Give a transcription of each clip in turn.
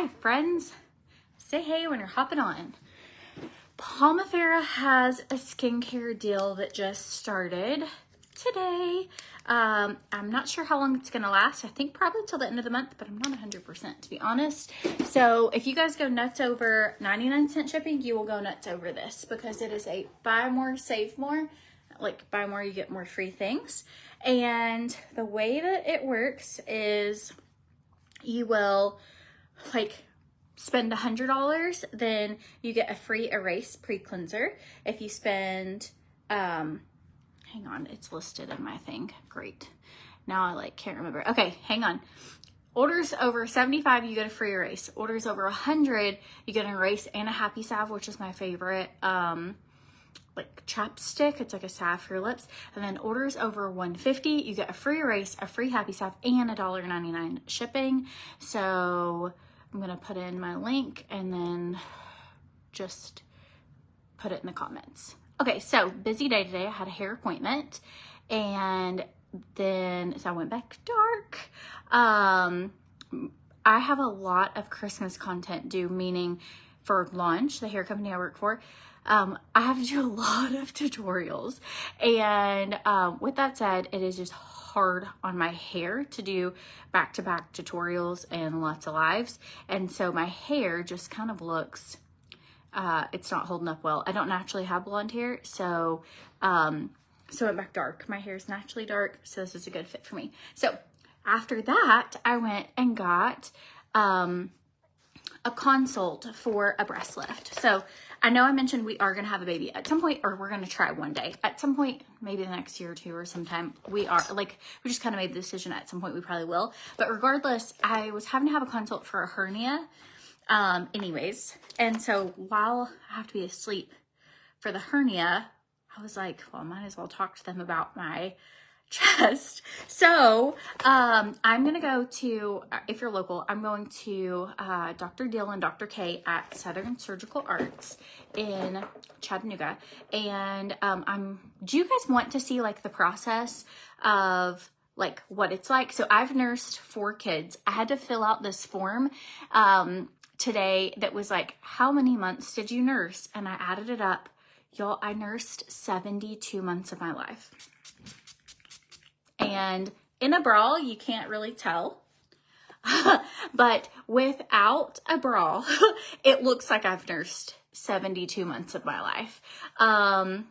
Hi friends, say hey when you're hopping on. POMIFERA has a skincare deal that just started today. I'm not sure how long it's gonna last. I think probably till the end of the month, but I'm not 100% to be honest. So if you guys go nuts over 99-cent shipping, you will go nuts over this because it is a buy more, save more. Like buy more, you get more free things. And the way that it works is you will like spend $100, then you get a free Erase pre-cleanser. If you spend, hang on, it's listed in my thing. Great. Now I can't remember. Okay, hang on. Orders over 75, you get a free Erase. Orders over 100, you get an Erase and a Happy Salve, which is my favorite, chapstick. It's like a salve for your lips. And then orders over 150, you get a free Erase, a free Happy Salve, and $1.99 shipping. So I'm gonna put in my link and then just put it in the comments. Okay, so busy day today. I had a hair appointment and then so I went back dark. I have a lot of Christmas content due, meaning for Launch, the hair company I work for, I have to do a lot of tutorials. And with that said, it is just hard on my hair to do back-to-back tutorials and lots of lives. And so my hair just kind of looks, it's not holding up well. I don't naturally have blonde hair, so so it went back dark. My hair is naturally dark, so this is a good fit for me. So after that, I went and got a consult for a breast lift. So I know I mentioned we are going to have a baby at some point, or we're going to try one day at some point, maybe the next year or two or sometime. We just kind of made the decision at some point we probably will. But regardless, I was having to have a consult for a hernia anyways. And so while I have to be asleep for the hernia, I was like, well, I might as well talk to them about my chest. So I'm gonna go to, if you're local, I'm going to Dr. Dill and Dr. K at Southern Surgical Arts in Chattanooga. And do you guys want to see the process of what it's like? So I've nursed 4 kids. I had to fill out this form today that was how many months did you nurse? And I added it up. Y'all, I nursed 72 months of my life. And in a bra, you can't really tell. But without a bra, it looks like I've nursed 72 months of my life. My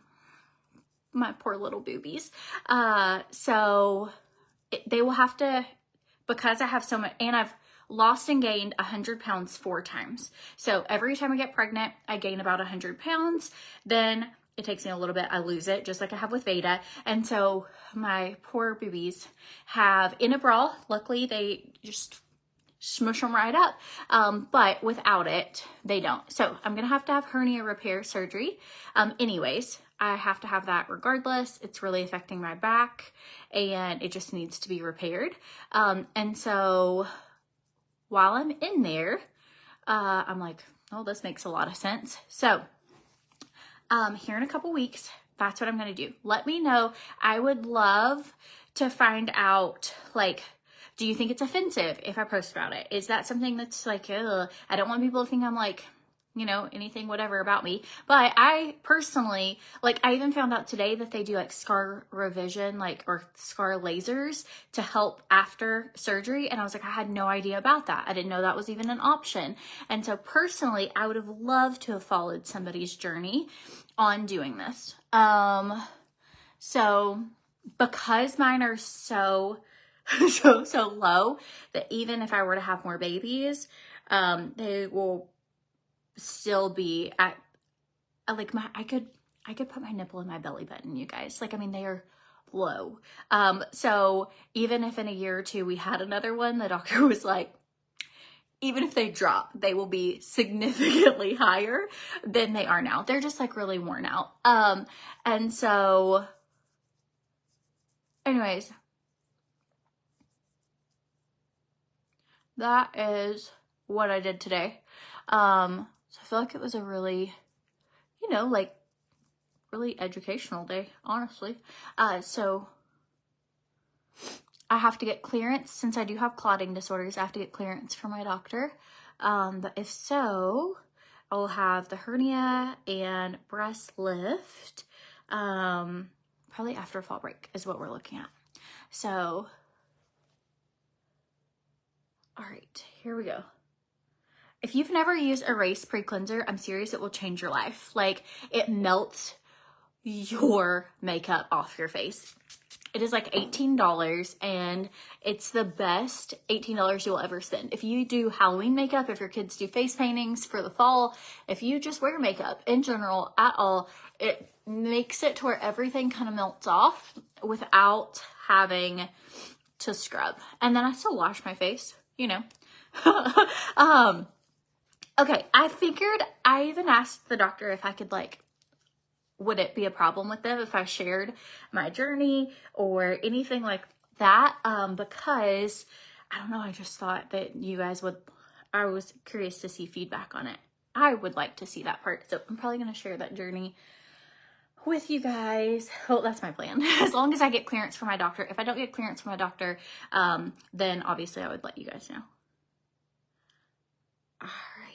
poor little boobies. So they will have to, because I have so much, and I've lost and gained 100 pounds 4 times. So every time I get pregnant, I gain about 100 pounds. Then it takes me a little bit, I lose it, just like I have with Veda. And so my poor boobies have in a bra, luckily they just smush them right up. But without it, they don't. So I'm gonna have to have hernia repair surgery. Anyways, I have to have that regardless. It's really affecting my back and it just needs to be repaired. And so while I'm in there, I'm like, oh, this makes a lot of sense. So here in a couple weeks, that's what I'm going to do. Let me know. I would love to find out, do you think it's offensive if I post about it? Is that something that's ugh? I don't want people to think I'm anything, whatever about me. But I personally, I even found out today that they do scar revision, or scar lasers to help after surgery. And I was I had no idea about that. I didn't know that was even an option. And so personally, I would have loved to have followed somebody's journey on doing this. So because mine are so low that even if I were to have more babies, they will still be at I could put my nipple in my belly button, you guys. They are low. So even if in a year or two we had another one, the doctor was even if they drop, they will be significantly higher than they are now. They're just really worn out. And so anyways, that is what I did today. So I feel it was a really, really educational day, honestly. So I have to get clearance since I do have clotting disorders. I have to get clearance from my doctor But if so, I'll have the hernia and breast lift, probably after fall break is what we're looking at. So, all right, here we go. If you've never used Erase Pre-Cleanser, I'm serious, it will change your life. Like, it melts your makeup off your face. It is like $18 and it's the best $18 you'll ever spend. If you do Halloween makeup, if your kids do face paintings for the fall, if you just wear makeup in general at all, it makes it to where everything kind of melts off without having to scrub. And then I still wash my face, you know. Okay, I figured, I even asked the doctor if I could would it be a problem with them if I shared my journey or anything like that? Because, I don't know, I just thought that you guys would, I was curious to see feedback on it. I would like to see that part. So I'm probably going to share that journey with you guys. Oh, that's my plan. As long as I get clearance from my doctor. If I don't get clearance from my doctor, then obviously I would let you guys know. All right.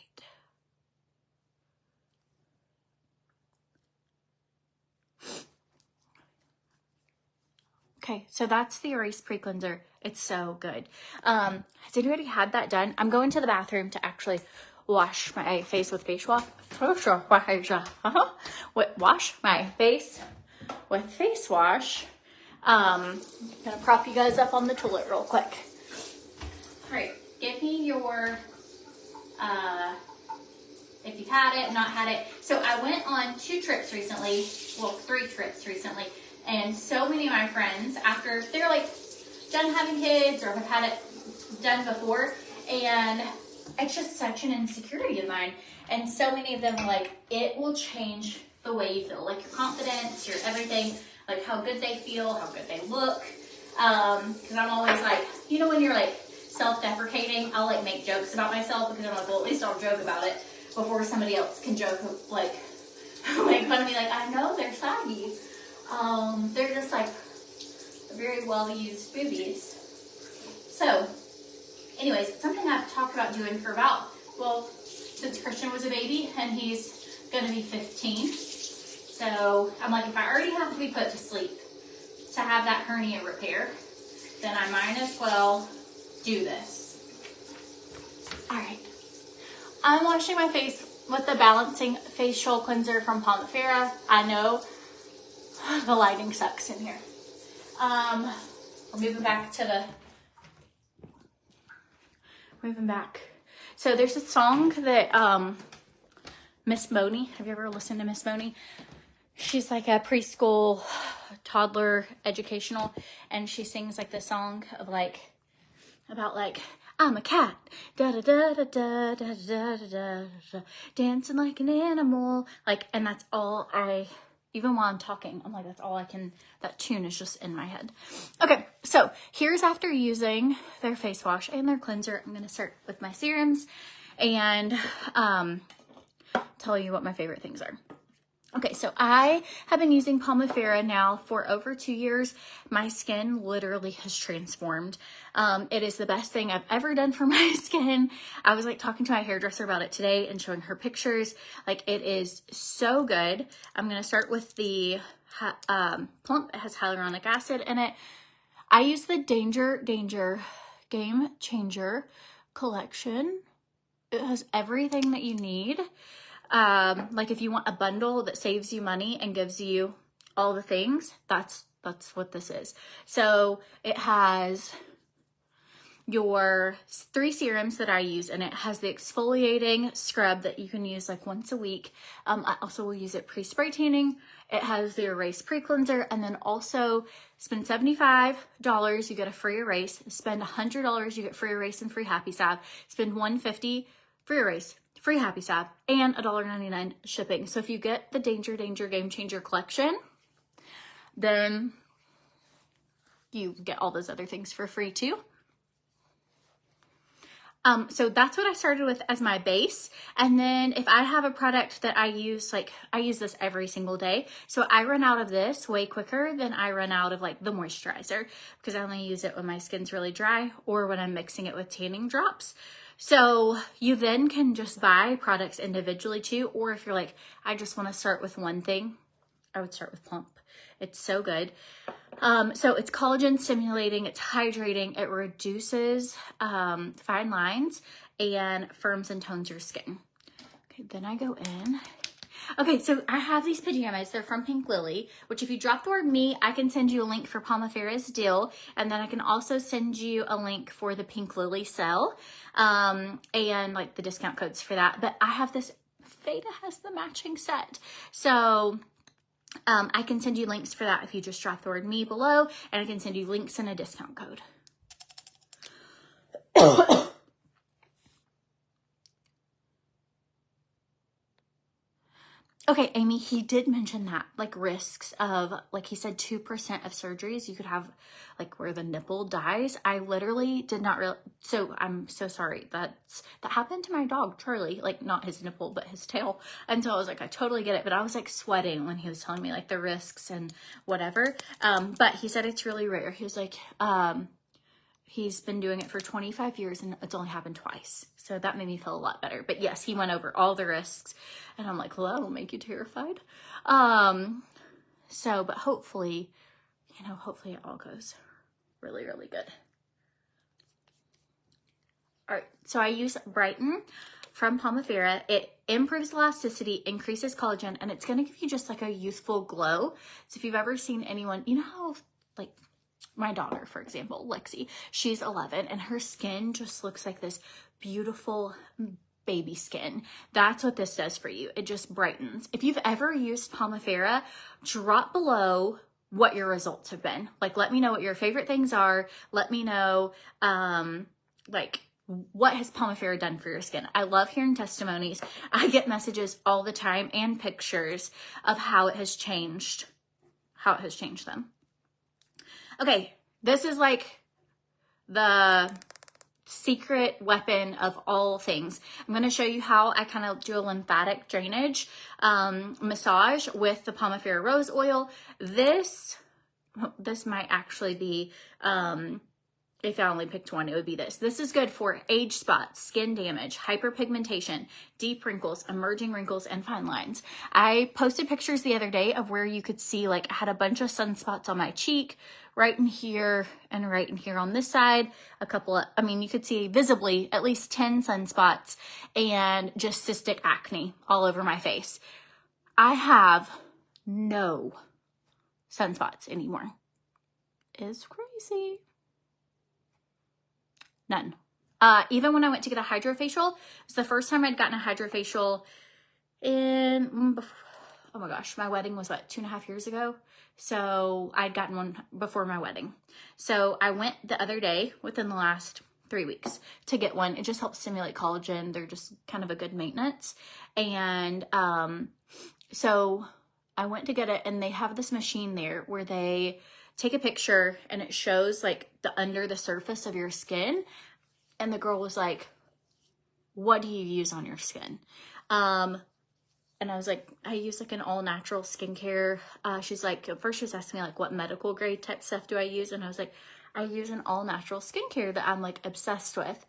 Okay, so that's the Erase Pre-Cleanser. It's so good. Has anybody had that done? I'm going to the bathroom to actually wash my face with face wash. Wash my face with face wash. I'm gonna prop you guys up on the toilet real quick. All right, give me your, if you've had it, not had it. So I went on 2 trips recently, well, 3 trips recently. And so many of my friends, after they're done having kids or have had it done before, and it's just such an insecurity of mine. And so many of them are it will change the way you feel, your confidence, your everything, how good they feel, how good they look. Because I'm always you know, when you're self-deprecating, I'll make jokes about myself because I'm well, at least I'll joke about it before somebody else can joke, make fun of me, I know they're saggy. They're just very well-used boobies. So, anyways, something I've talked about doing for since Christian was a baby and he's gonna be 15. So, I'm if I already have to be put to sleep to have that hernia repair, then I might as well do this. All right. I'm washing my face with the Balancing Facial Cleanser from POMIFERA. I know the lighting sucks in here. We're moving back. So there's a song that Miss Boney, have you ever listened to Miss Boney? She's a preschool, toddler, educational, and she sings this song of about I'm a cat, da da da da da da da da da, dancing like an animal, and that's all even while I'm talking, I'm that's all I can, that tune is just in my head. Okay, so here's after using their face wash and their cleanser. I'm gonna start with my serums and tell you what my favorite things are. Okay, so I have been using POMIFERA now for over 2 years. My skin literally has transformed. It is the best thing I've ever done for my skin. I was talking to my hairdresser about it today and showing her pictures. It is so good. I'm gonna start with the Plump. It has hyaluronic acid in it. I use the Danger Game Changer collection. It has everything that you need. If you want a bundle that saves you money and gives you all the things, that's what this is. So it has your 3 serums that I use, and it has the exfoliating scrub that you can use once a week. I also will use it pre-spray tanning. It has the Erase Pre-Cleanser, and then also spend $75, you get a free erase. Spend $100, you get free erase and free Happy Salve. Spend $150, free erase, free Happy Salve, and $1.99 shipping. So if you get the Danger Game Changer collection, then you get all those other things for free too. So that's what I started with as my base. And then if I have a product that I use, I use this every single day. So I run out of this way quicker than I run out of the moisturizer, because I only use it when my skin's really dry or when I'm mixing it with tanning drops. So you then can just buy products individually too, or if you're like, I just want to start with one thing, I would start with Plump. It's so good. So it's collagen stimulating, it's hydrating, it reduces fine lines and firms and tones your skin. Okay, then I go in. Okay, so I have these pajamas. They're from Pink Lily, which if you drop the word me, I can send you a link for POMIFERA's deal. And then I can also send you a link for the Pink Lily sale and like the discount codes for that. But I have this, Veda has the matching set. So I can send you links for that if you just drop the word me below, and I can send you links and a discount code. Okay, Amy, he did mention that, like risks of, like he said, 2% of surgeries you could have, like where the nipple dies. I literally did not realize, so I'm so sorry. That happened to my dog, Charlie, like not his nipple, but his tail. And so I was like, I totally get it. But I was like sweating when he was telling me like the risks and whatever. But he said it's really rare. He was like, he's been doing it for 25 years and it's only happened twice. So that made me feel a lot better. But yes, he went over all the risks and I'm like, well, that'll make you terrified. But hopefully, you know, hopefully it all goes really, really good. All right, so I use Brighten from POMIFERA. It improves elasticity, increases collagen, and it's gonna give you just like a youthful glow. So if you've ever seen anyone, you know how like my daughter, for example, Lexi, she's 11 and her skin just looks like this beautiful baby skin. That's what this does for you. It just brightens. If you've ever used POMIFERA, drop below what your results have been. Like, let me know what your favorite things are. Let me know, like, what has POMIFERA done for your skin? I love hearing testimonies. I get messages all the time and pictures of how it has changed them. Okay, this is like the secret weapon of all things. I'm going to show you how I kind of do a lymphatic drainage massage with the POMIFERA rose oil. This might actually be, if I only picked one, it would be this. This is good for age spots, skin damage, hyperpigmentation, deep wrinkles, emerging wrinkles, and fine lines. I posted pictures the other day of where you could see, like, I had a bunch of sunspots on my cheek, right in here and right in here on this side. A couple of, I mean, you could see visibly at least 10 sunspots and just cystic acne all over my face. I have no sunspots anymore. It's crazy. None. Even when I went to get a hydrofacial, it was the first time I'd gotten a hydrofacial in, oh my gosh, my wedding was what, 2.5 years ago? So I'd gotten one before my wedding. So I went the other day within the last 3 weeks to get one. It just helps stimulate collagen. They're just kind of a good maintenance. And so I went to get it, and they have this machine there where they take a picture and it shows like the under the surface of your skin. And the girl was like, what do you use on your skin? And I was like, I use like an all natural skincare. She's like, at first she was asking me like, what medical grade type stuff do I use? And I was like, I use an all natural skincare that I'm like obsessed with.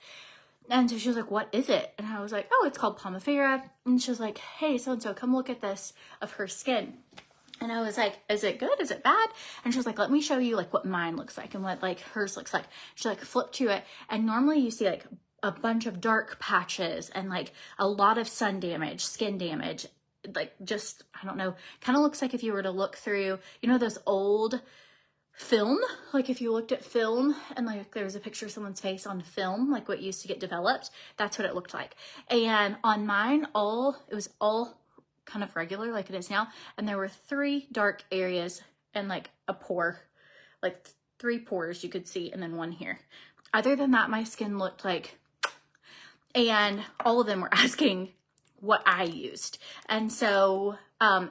And so she was like, what is it? And I was like, oh, it's called POMIFERA. And she was like, hey, so-and-so, come look at this of her skin. And I was like, is it good? Is it bad? And she was like, let me show you like what mine looks like and what like hers looks like. She like flipped to it. And normally you see like a bunch of dark patches and like a lot of sun damage, skin damage, like just, I don't know, kind of looks like if you were to look through, you know, those old film, like if you looked at film and like there was a picture of someone's face on film, like what used to get developed, that's what it looked like. And on mine, it was all kind of regular like it is now, and there were 3 dark areas and like a pore, like 3 pores you could see, and then 1 here. Other than that, my skin looked like, and all of them were asking what I used. And so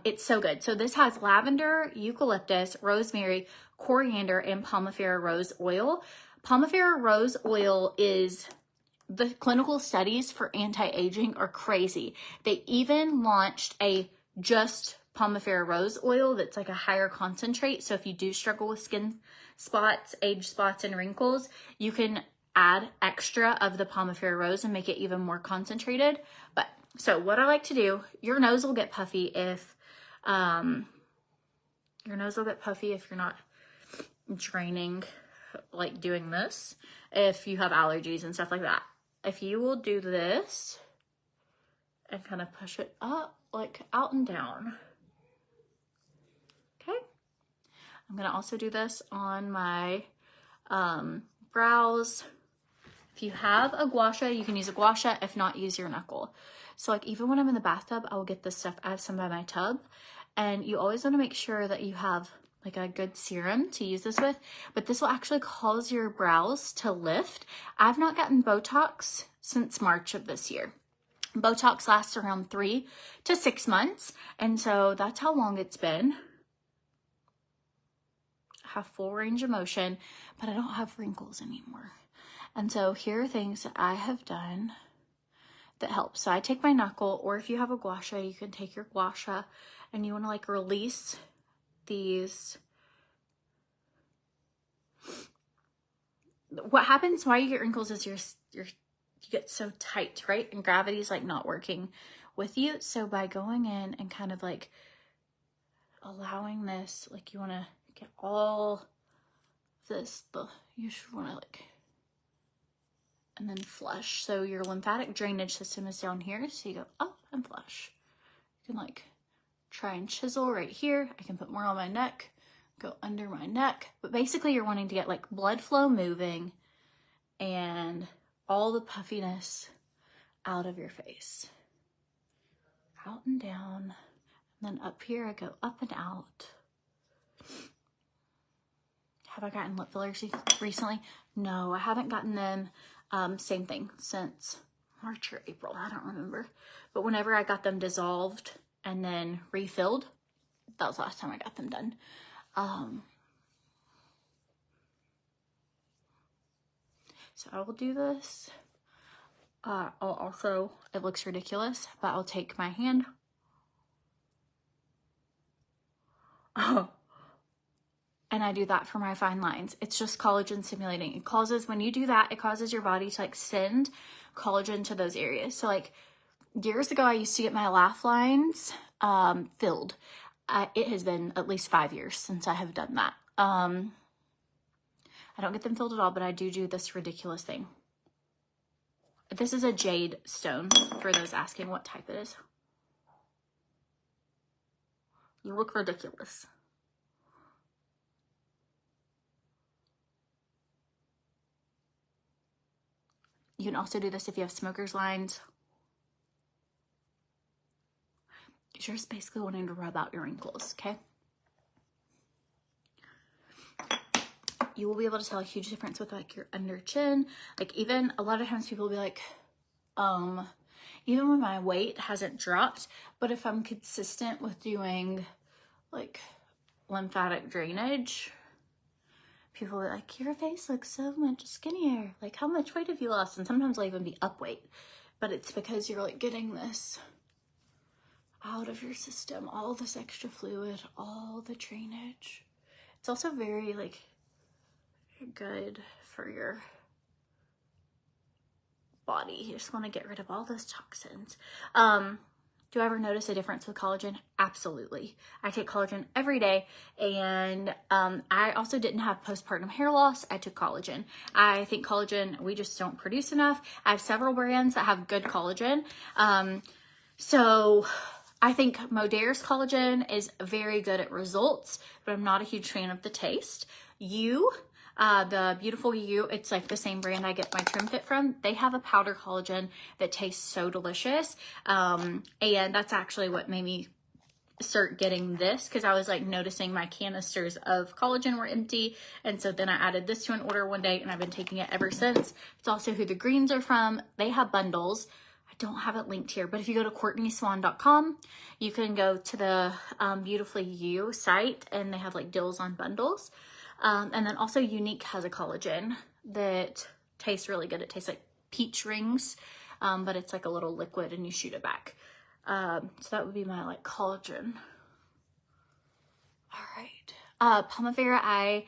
it's so good. So this has lavender, eucalyptus, rosemary, coriander, and POMIFERA rose oil. POMIFERA rose oil is, the clinical studies for anti-aging are crazy. They even launched a just POMIFERA rose oil that's like a higher concentrate. So if you do struggle with skin spots, age spots, and wrinkles, you can add extra of the POMIFERA Rose and make it even more concentrated. But so what I like to do, your nose will get puffy if you're not draining, like doing this, if you have allergies and stuff like that. If you will do this and kind of push it up, like out and down. Okay. I'm gonna also do this on my brows. If you have a gua sha, you can use a gua sha. If not, use your knuckle. So like even when I'm in the bathtub, I will get this stuff. I have some by my tub. And you always want to make sure that you have like a good serum to use this with. But this will actually cause your brows to lift. I've not gotten Botox since March of this year. Botox lasts around 3 to 6 months. And so that's how long it's been. I have full range of motion, but I don't have wrinkles anymore. And so here are things that I have done that help. So I take my knuckle, or if you have a gua sha, you can take your gua sha, and you want to like release these. What happens why you get wrinkles is you get so tight, right? And gravity's like not working with you. So by going in and kind of like allowing this, like you want to get all this, you should want to like, and then flush. So your lymphatic drainage system is down here. So you go up and flush. You can like try and chisel right here. I can put more on my neck, go under my neck. But basically you're wanting to get like blood flow moving and all the puffiness out of your face. Out and down. And then up here I go up and out. Have I gotten lip fillers recently? No, I haven't gotten them. Same thing since March or April, I don't remember. But whenever I got them dissolved and then refilled, that was the last time I got them done. So I will do this. I'll also, it looks ridiculous, but I'll take my hand. And I do that for my fine lines. It's just collagen stimulating. It causes, when you do that, it causes your body to like send collagen to those areas. So like years ago, I used to get my laugh lines filled. It has been at least 5 years since I have done that. I don't get them filled at all, but I do this ridiculous thing. This is a jade stone, for those asking what type it is. You look ridiculous. You can also do this if you have smoker's lines. You're just basically wanting to rub out your wrinkles, okay? You will be able to tell a huge difference with like your under chin. Like even a lot of times people will be like, even when my weight hasn't dropped, but if I'm consistent with doing like lymphatic drainage, people are like, your face looks so much skinnier. Like, how much weight have you lost? And sometimes I'll even be up weight, but it's because you're like getting this out of your system, all this extra fluid, all the drainage. It's also very like good for your body. You just want to get rid of all those toxins. Do I ever notice a difference with collagen? Absolutely. I take collagen every day, and I also didn't have postpartum hair loss. I took collagen. I think collagen, we just don't produce enough. I have several brands that have good collagen. So I think MODERE's collagen is very good at results, but I'm not a huge fan of the taste. The Beautiful You, it's like the same brand I get my TRIMFIT from. They have a powder collagen that tastes so delicious. And that's actually what made me start getting this, because I was like noticing my canisters of collagen were empty. And so then I added this to an order one day, and I've been taking it ever since. It's also who the greens are from. They have bundles. I don't have it linked here, but if you go to CORTNEYSWANN.com, you can go to the Beautifully You site, and they have like deals on bundles. And then also YOUNIQUE has a collagen that tastes really good. It tastes like peach rings, but it's like a little liquid and you shoot it back. So that would be my like collagen. All right. POMIFERA, I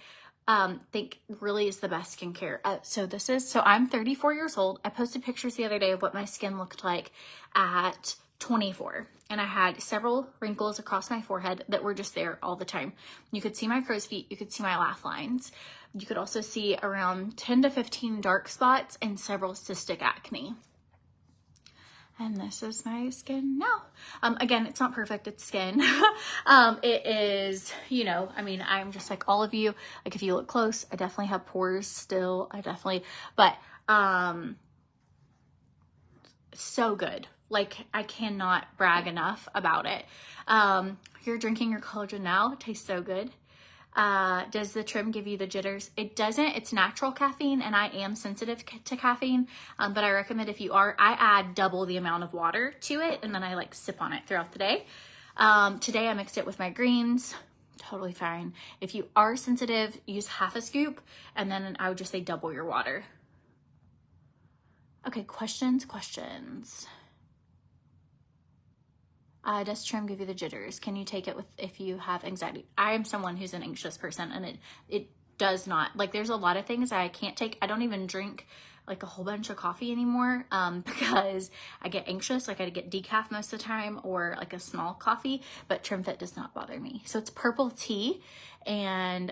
think really is the best skincare. So I'm 34 years old. I posted pictures the other day of what my skin looked like at 24. And I had several wrinkles across my forehead that were just there all the time. You could see my crow's feet. You could see my laugh lines. You could also see around 10 to 15 dark spots and several cystic acne. And this is my skin now. Again, it's not perfect, it's skin. It is, you know, I mean, I'm just like all of you. Like if you look close, I definitely have pores still. But so good. Like I cannot brag enough about it. You're drinking your collagen now. It tastes so good. Does the trim give you the jitters? It doesn't. It's natural caffeine, and I am sensitive to caffeine, but I recommend if you are, I add double the amount of water to it, and then I like sip on it throughout the day. Today I mixed it with my greens. Totally fine. If you are sensitive, use half a scoop, and then I would just say double your water. Okay, questions. Does trim give you the jitters? Can you take it if you have anxiety? I am someone who's an anxious person, and it does not. Like there's a lot of things I can't take. I don't even drink like a whole bunch of coffee anymore because I get anxious. Like I get decaf most of the time or like a small coffee, but TRIMFIT does not bother me. So it's purple tea, and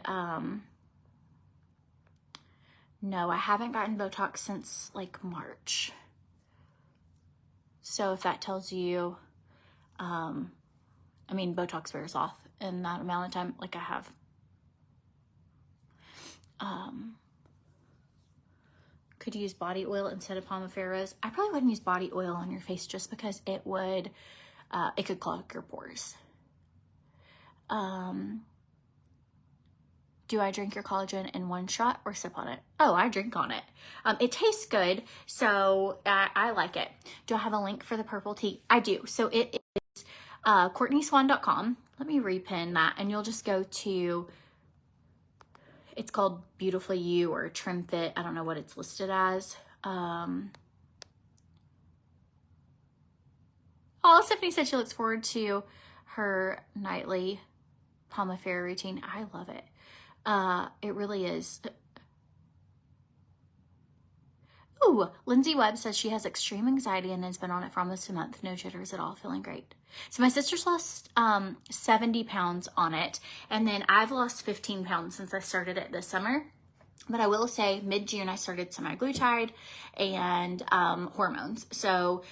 no, I haven't gotten Botox since like March. So if that tells you, I mean, Botox wears off in that amount of time. Like I have, could you use body oil instead of POMIFERAs? I probably wouldn't use body oil on your face just because it could clog your pores. Do I drink your collagen in one shot or sip on it? Oh, I drink on it. It tastes good, so I like it. Do I have a link for the purple tea? I do. So it is CORTNEYSWANN.com. Let me repin that, and you'll just go to, it's called Beautifully You or TRIMFIT. I don't know what it's listed as. Oh, Stephanie said she looks forward to her nightly POMIFERA routine. I love it. It really is. Ooh, Lindsay Webb says she has extreme anxiety and has been on it for almost a month. No jitters at all, feeling great. So my sister's lost 70 pounds on it, and then I've lost 15 pounds since I started it this summer. But I will say mid-June I started semaglutide and hormones. So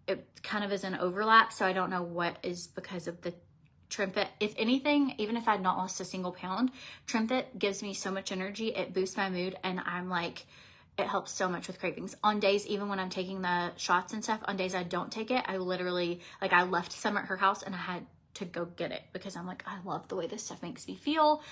it kind of is an overlap, so I don't know what is because of the TRIMFIT. If anything, even if I'd not lost a single pound, TRIMFIT gives me so much energy. It boosts my mood, and I'm like, it helps so much with cravings. On days, even when I'm taking the shots and stuff, on days I don't take it, I literally, like I left some at her house and I had to go get it because I'm like, I love the way this stuff makes me feel.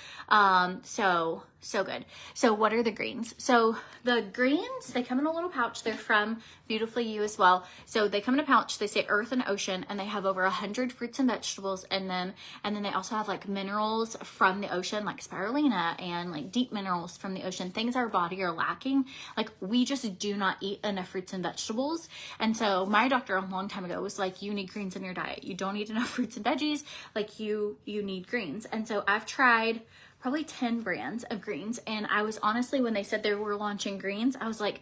So good. So what are the greens? So the greens, they come in a little pouch. They're from Beautifully You as well. So they come in a pouch. They say earth and ocean, and they have over 100 fruits and vegetables in them. And then they also have like minerals from the ocean, like spirulina, and like deep minerals from the ocean, things our body are lacking. Like we just do not eat enough fruits and vegetables. And so my doctor a long time ago was like, you need greens in your diet. You don't eat enough fruits and veggies. Like you need greens. And so I've tried probably 10 brands of greens, and I was honestly, when they said they were launching greens, I was like,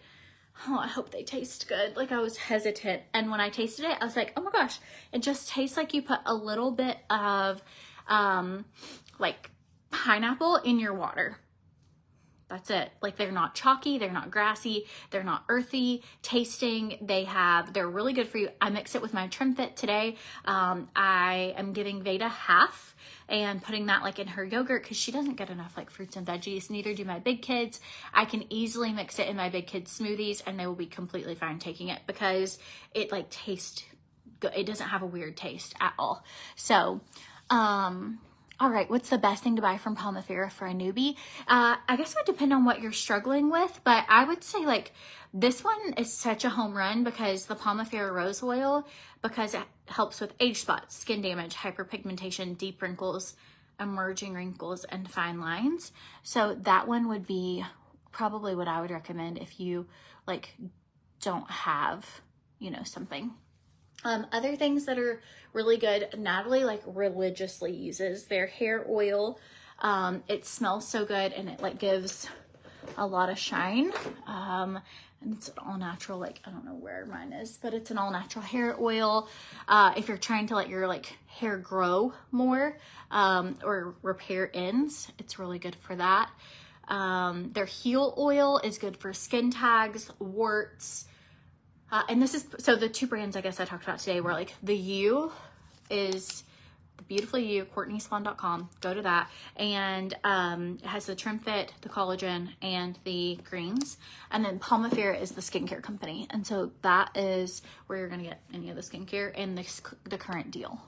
oh, I hope they taste good. Like I was hesitant, and when I tasted it, I was like, oh my gosh, it just tastes like you put a little bit of like pineapple in your water. That's it. Like they're not chalky, they're not grassy, they're not earthy tasting. They're really good for you. I mix it with my TRIMFIT today. I am giving Veda half and putting that like in her yogurt because she doesn't get enough like fruits and veggies. Neither do my big kids. I can easily mix it in my big kids' smoothies and they will be completely fine taking it because it like tastes good. It doesn't have a weird taste at all. So, all right, what's the best thing to buy from POMIFERA for a newbie? I guess it would depend on what you're struggling with, but I would say like this one is such a home run because the POMIFERA Rose Oil, because it helps with age spots, skin damage, hyperpigmentation, deep wrinkles, emerging wrinkles, and fine lines. So that one would be probably what I would recommend if you like don't have, you know, something. Other things that are really good, Natalie like religiously uses their hair oil. It smells so good, and it like gives a lot of shine. And it's an all natural, like, I don't know where mine is, but it's an all natural hair oil. If you're trying to let your like hair grow more, or repair ends, it's really good for that. Their heel oil is good for skin tags, warts. And this is, so the two brands I guess I talked about today were like the You is the Beautifully You, CORTNEYSWANN.com. Go to that. And it has the TRIMFIT, the collagen, and the greens. And then POMIFERA is the skincare company. And so that is where you're going to get any of the skincare in the current deal.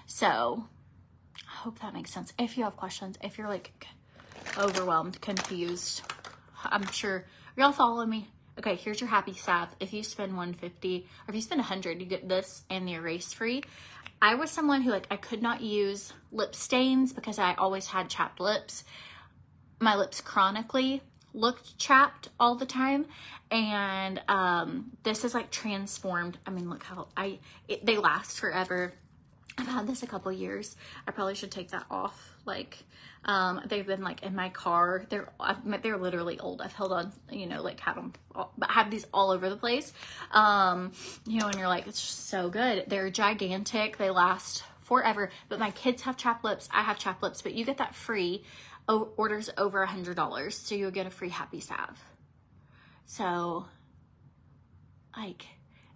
So I hope that makes sense. If you have questions, if you're like overwhelmed, confused, I'm sure y'all follow me. Okay, here's your Happy Salve. If you spend $150, or if you spend $100, you get this and the erase free. I was someone who like, I could not use lip stains because I always had chapped lips. My lips chronically looked chapped all the time. And this is like transformed. I mean, look how they last forever. I've had this a couple years. I probably should take that off. Like, they've been like in my car. They're literally old. I've held on, you know, like have these all over the place. You know, and you're like, it's just so good. They're gigantic. They last forever. But my kids have chapped lips. I have chapped lips, but you get that free. Orders over $100. So you'll get a free Happy Salve. So like,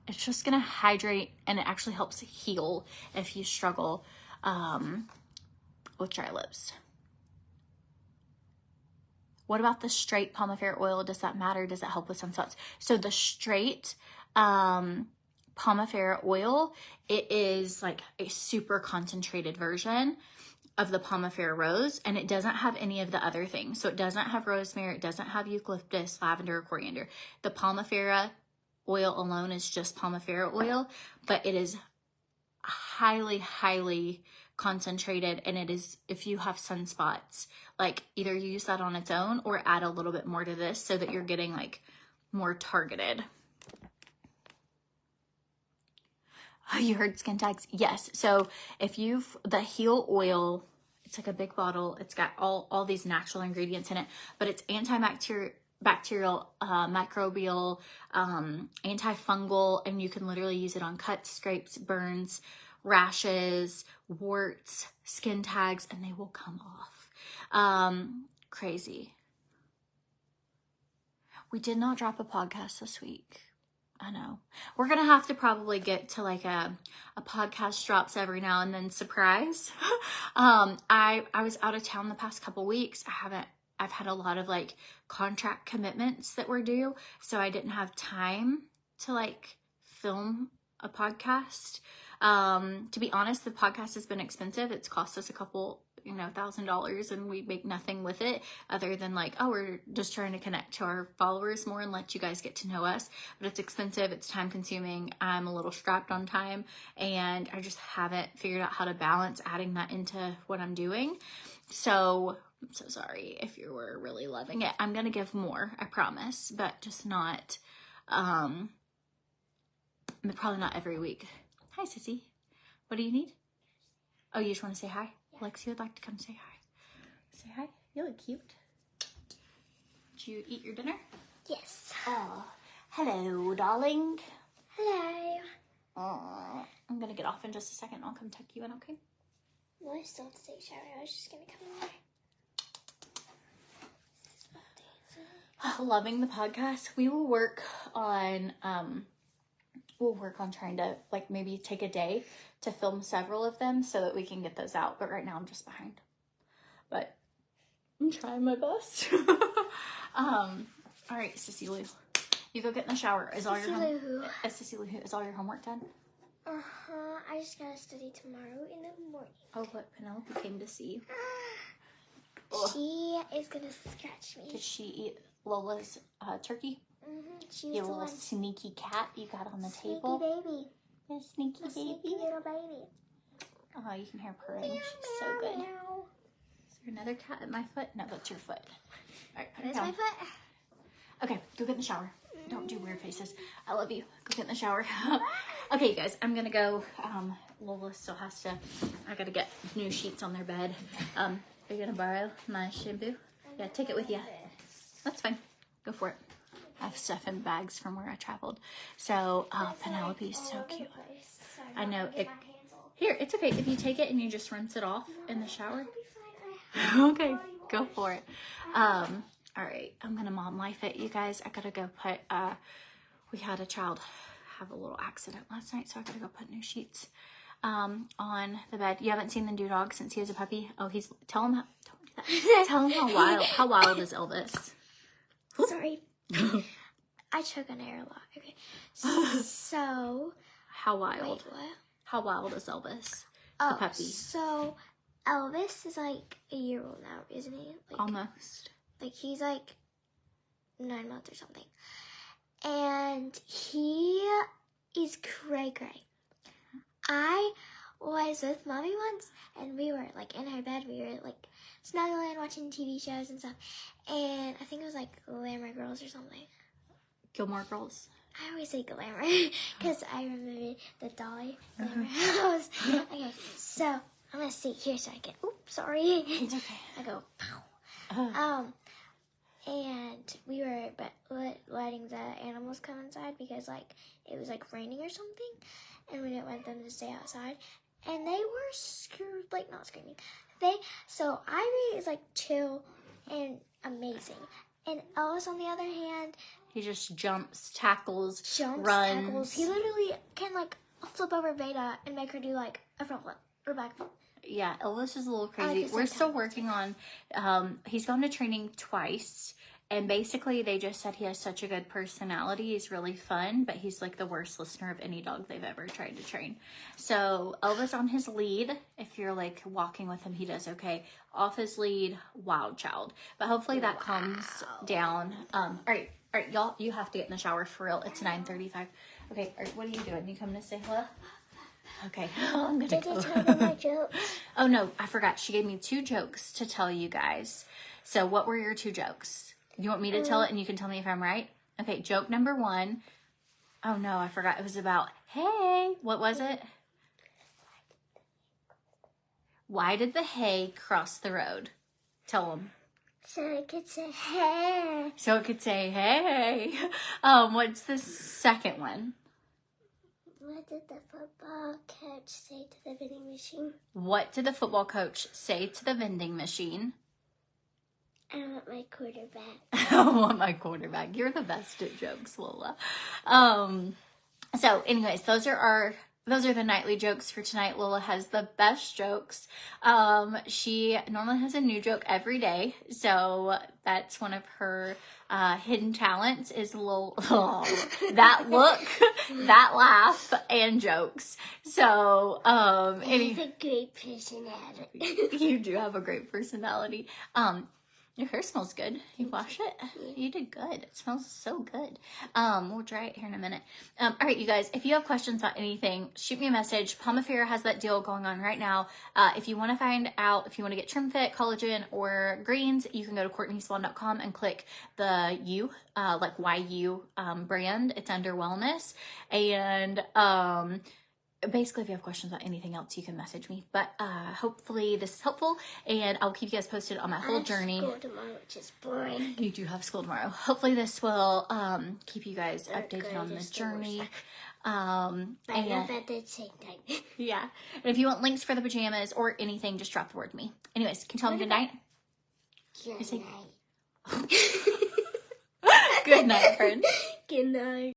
it's just gonna hydrate, and it actually helps heal if you struggle with dry lips. What about the straight POMIFERA oil? Does that matter? Does it help with sunspots? So the straight POMIFERA oil, it is like a super concentrated version of the POMIFERA rose, and it doesn't have any of the other things. So it doesn't have rosemary, it doesn't have eucalyptus, lavender, or coriander. The POMIFERA oil alone is just POMIFERA oil, but it is highly, highly concentrated, and it is, if you have sunspots, like either use that on its own or add a little bit more to this so that you're getting like more targeted. Oh, you heard skin tags? Yes. So if the heel oil, it's like a big bottle. It's got all these natural ingredients in it, but it's antibacterial, microbial, antifungal, and you can literally use it on cuts, scrapes, burns, rashes, warts, skin tags, and they will come off. Crazy. We did not drop a podcast this week. I know. We're going to have to probably get to like a podcast drops every now and then surprise. I was out of town the past couple weeks. I've had a lot of like contract commitments that were due, so I didn't have time to like film a podcast. To be honest, the podcast has been expensive. It's cost us a couple, $1,000, and we make nothing with it other than like, oh, we're just trying to connect to our followers more and let you guys get to know us. But it's expensive. It's time consuming. I'm a little strapped on time, and I just haven't figured out how to balance adding that into what I'm doing. So I'm so sorry if you were really loving it. I'm going to give more, I promise, but just not, probably not every week. Hi, Sissy. What do you need? Oh, you just want to say hi? Yeah. Lexi would like to come say hi. Say hi. You look cute. Did you eat your dinner? Yes. Oh, hello, darling. Hello. Oh, I'm going to get off in just a second. I'll come tuck you in, okay? No, I still have to take a shower. I was just going to come in there. Loving the podcast. We will work on, trying to like maybe take a day to film several of them so that we can get those out. But right now I'm just behind. But I'm trying my best. All right, Sissy Lou. You go get in the shower. Is all your homework done? Uh-huh. I just gotta study tomorrow in the morning. Oh, look, Penelope came to see you. She is gonna scratch me. Did she eat Lola's turkey? Mm-hmm. You little sneaky cat you got on the table. Sneaky baby. A sneaky baby. Sneaky little baby. Oh, you can hear her purring. She's so good. Is there another cat at my foot? No, that's your foot. All right, put it down. My foot. Okay, go get in the shower. Don't do weird faces. I love you. Go get in the shower. Okay, you guys, I'm gonna go. Lola still has to, I gotta get new sheets on their bed. Are you gonna borrow my shampoo? Yeah, take it with you. That's fine. Go for it. I have stuff in bags from where I traveled. So, Penelope's so cute. I know. Here, it's okay. If you take it and you just rinse it off in the shower. Okay, go for it. All right, I'm gonna mom life it, you guys. I gotta go put, we had a child have a little accident last night, so I gotta go put new sheets on the bed. You haven't seen the new dog since he was a puppy? Oh, tell him, don't do that. Tell him how wild is Elvis? Sorry. I choke on air a lot. Okay. So. How wild? Wait, what? How wild is Elvis? Oh, the puppy. So Elvis is like a year old now, isn't he? Like, almost. Like he's like 9 months or something. And he is cray. I was with mommy once, and we were like in her bed. We were like snuggling, watching TV shows and stuff. And I think it was like Glamour Girls or something. Gilmore Girls. I always say Glamour because I remember the Dolly Glamour house. Okay, so I'm gonna sit here so I can. Oops, sorry. It's okay. I go. Pow. And we were letting the animals come inside because like it was like raining or something, and we didn't want them to stay outside. And they were not screaming. So Ivy is like chill and amazing, and Ellis on the other hand, he just jumps, tackles, runs. He literally can like flip over Veda and make her do like a front flip or back flip. Yeah, Elvis is a little crazy. We're still working on, he's gone to training twice, and basically they just said he has such a good personality. He's really fun, but he's like the worst listener of any dog they've ever tried to train. So Elvis on his lead, if you're like walking with him, he does okay. Off his lead, wild child. But hopefully that calms down. All right, y'all, you have to get in the shower for real. It's 9:35. Okay, what are you doing? You coming to say hello? Okay, I'm gonna Did go. you tell them my jokes? Oh no, I forgot. She gave me 2 jokes to tell you guys. So what were your 2 jokes? You want me to tell it and you can tell me if I'm right? Okay, joke number 1. Oh no, I forgot. It was about, hey, what was it? Why did the hay cross the road? Tell them. So it could say hey. So it could say, hey. What's the second one? What did the football coach say to the vending machine? What did the football coach say to the vending machine? I want my quarterback. I want my quarterback. You're the best at jokes, Lola. So anyways, those are the nightly jokes for tonight. Lola has the best jokes. She normally has a new joke every day. So that's one of her hidden talents is that look, that laugh, and jokes. So, I have a great personality. You do have a great personality. Your hair smells good. You wash it? You did good. It smells so good. We'll dry it here in a minute. All right, you guys, if you have questions about anything, shoot me a message. POMIFERA has that deal going on right now. If you want to find out if you want to get TRIMFIT, collagen, or greens, you can go to CORTNEYSWANN.com and click the like YU brand. It's under wellness. And basically, if you have questions about anything else, you can message me. But hopefully this is helpful, and I'll keep you guys posted on my whole journey. I have school tomorrow, which is boring. You do have school tomorrow. Hopefully this will keep you guys updated on the journey. But enough at the same time. Yeah. And if you want links for the pajamas or anything, just drop the word to me. Anyways, can you tell them good night? Good night. Good night, friends. Good night.